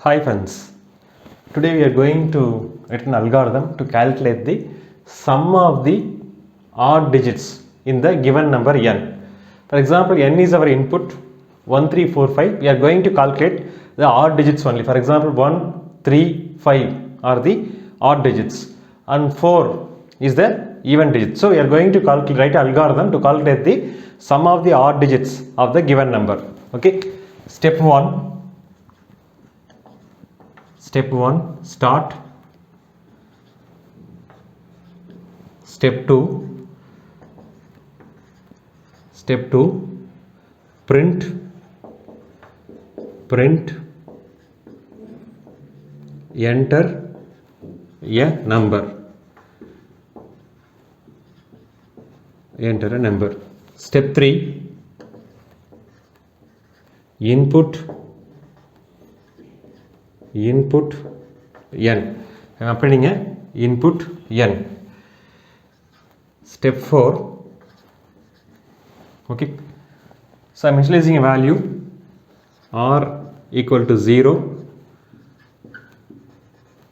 Hi friends, today we are going to write an algorithm to calculate the sum of the odd digits in the given number n. For example, n is our input 1, 3, 4, 5. We are going to calculate the odd digits only. For example, 1, 3, 5 are the odd digits and 4 is the even digit. So we are going to write an algorithm to calculate the sum of the odd digits of the given number. Okay, Step 1, start. Step 2, print enter a number. Step 3, input n. I am appending a input n. Step 4, okay, so I am initializing a value r equal to 0,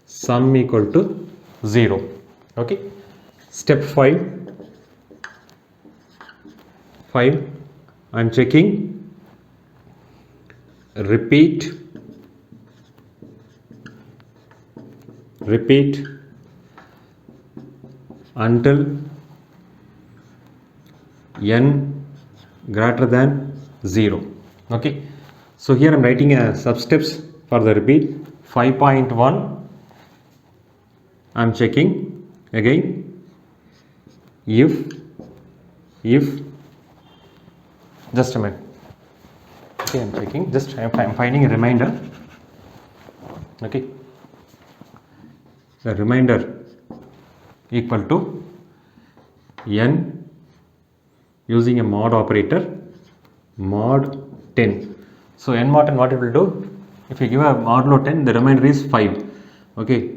sum equal to 0. Okay. Step 5, I am checking repeat until n greater than 0. Okay, so here I am writing a substeps for the repeat. 5.1, I am checking again if just a minute. Okay, I am checking, just I am finding a reminder. Okay, the remainder equal to n using a mod operator, mod 10. So n mod 10, what it will do? If you give a modulo 10, the remainder is 5. Okay,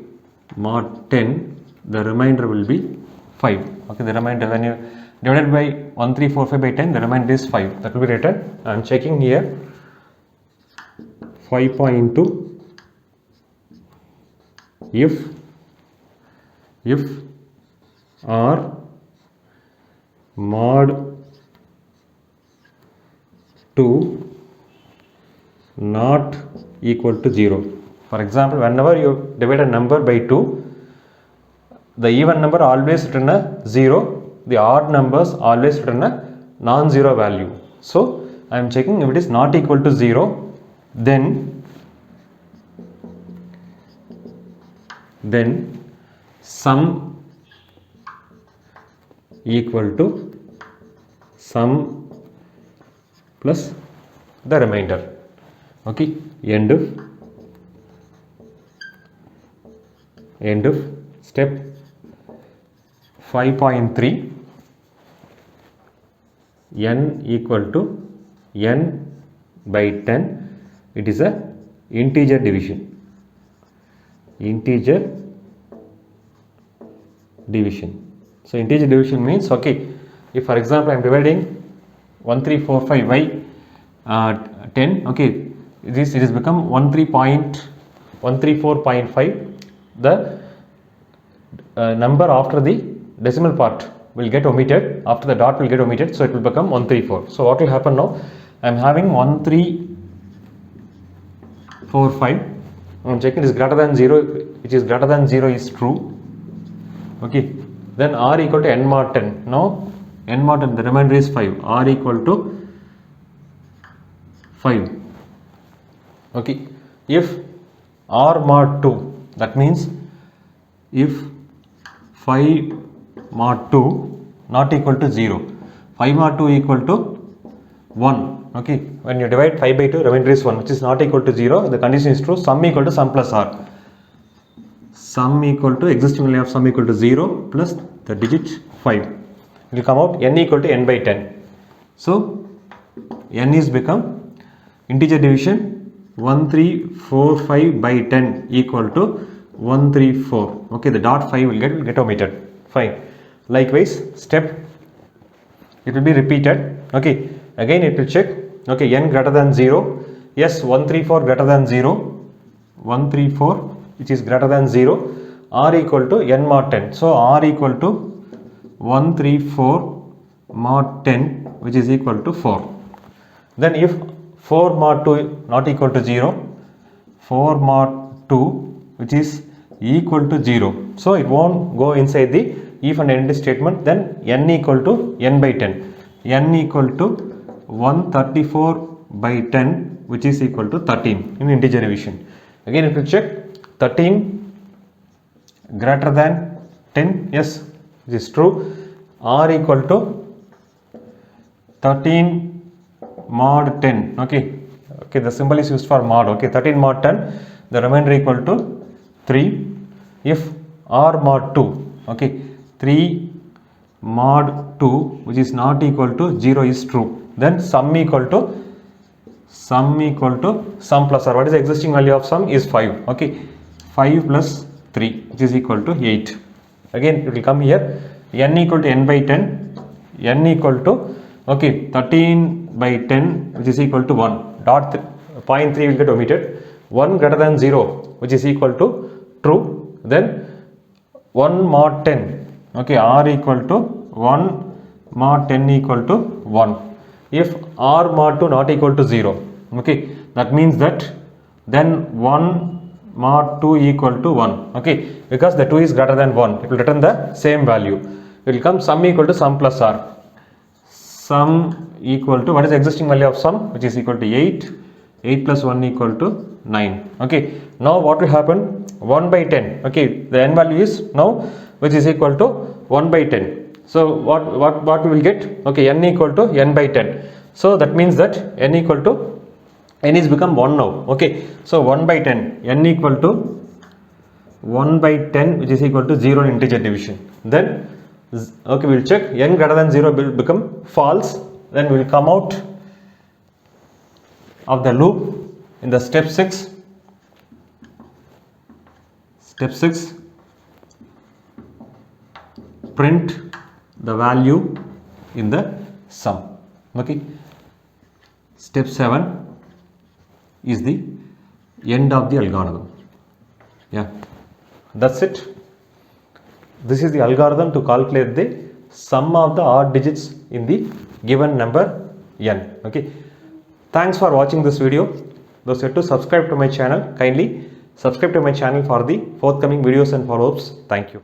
mod 10, the remainder will be 5. Okay, the remainder, when you divided by 1345 by 10, the remainder is 5. That will be written. I am checking here 5.2 if r mod 2 not equal to 0. For example, whenever you divide a number by 2, the even number always return a 0, the odd numbers always return a non-zero value. So I am checking if it is not equal to 0, then sum equal to sum plus the remainder. Okay, end of step 5.3, n equal to n by 10. It is a integer division. So integer division means, okay, if for example I am dividing 1345 by 10, okay, it is become 134.5. The number after the decimal part will get omitted, after the dot will get omitted, so it will become 134. So what will happen now? I am having 1345. I am checking it is greater than 0, which is greater than 0 is true. Okay, then r equal to n mod 10. Now n mod 10, the remainder is 5. R equal to 5. Okay, if r mod 2, that means if 5 mod 2 not equal to 0, 5 mod 2 equal to 1. Okay, when you divide 5 by 2, remainder is 1, which is not equal to 0. The condition is true. Sum equal to sum plus r. Sum equal to existing value of sum equal to 0 plus the digit 5. It will come out n equal to n by 10. So n is become integer division 1345 by 10 equal to 134. Okay, the dot 5 will get omitted. Fine. Likewise, step, it will be repeated. Okay, again it will check. Okay, n greater than 0. Yes, 134 greater than 0. 134 which is greater than 0, r equal to n mod 10. So r equal to 134 mod 10 which is equal to 4. Then if 4 mod 2 not equal to 0, 4 mod 2 which is equal to 0. So it won't go inside the if and end statement. Then n equal to n by 10. N equal to 134 by 10 which is equal to 13 in integer division. Again if you check 13 greater than 10, yes, this is true. R equal to 13 mod 10. Okay, the symbol is used for mod. Okay, 13 mod 10, the remainder equal to 3. If R mod 2, okay, 3 mod 2 which is not equal to 0 is true, then sum equal to sum plus r. What is the existing value of sum is 5. Okay, 5 plus 3 which is equal to 8. Again it will come here, n equal to n by 10, n equal to, okay, 13 by 10 which is equal to 1. Dot 0.3 will get omitted. 1 greater than 0 which is equal to true. Then 1 mod 10, okay, r equal to 1 mod 10 equal to 1. If r mod 2 not equal to 0, okay, that means that then 1 mod 2 equal to 1, okay, because the 2 is greater than 1, it will return the same value. It will come sum equal to sum plus r. Sum equal to, what is the existing value of sum, which is equal to 8. 8 plus 1 equal to 9. Okay, now what will happen? 1 by 10. Okay, the n value is now which is equal to 1 by 10. So what we will get? Okay, n equal to n by 10. So that means that n equal to, n is become 1 now. Okay, so 1 by 10, n equal to 1 by 10 which is equal to 0 in integer division. Then okay, we will check n greater than 0 will become false. Then we will come out of the loop in the step 6. Step 6, print the value in the sum. Okay, step 7 is the end of the algorithm. Yeah, that's it. This is the algorithm to calculate the sum of the odd digits in the given number n. Okay, thanks for watching this video. Those yet to subscribe to my channel, kindly subscribe to my channel for the forthcoming videos and follow-ups. Thank you.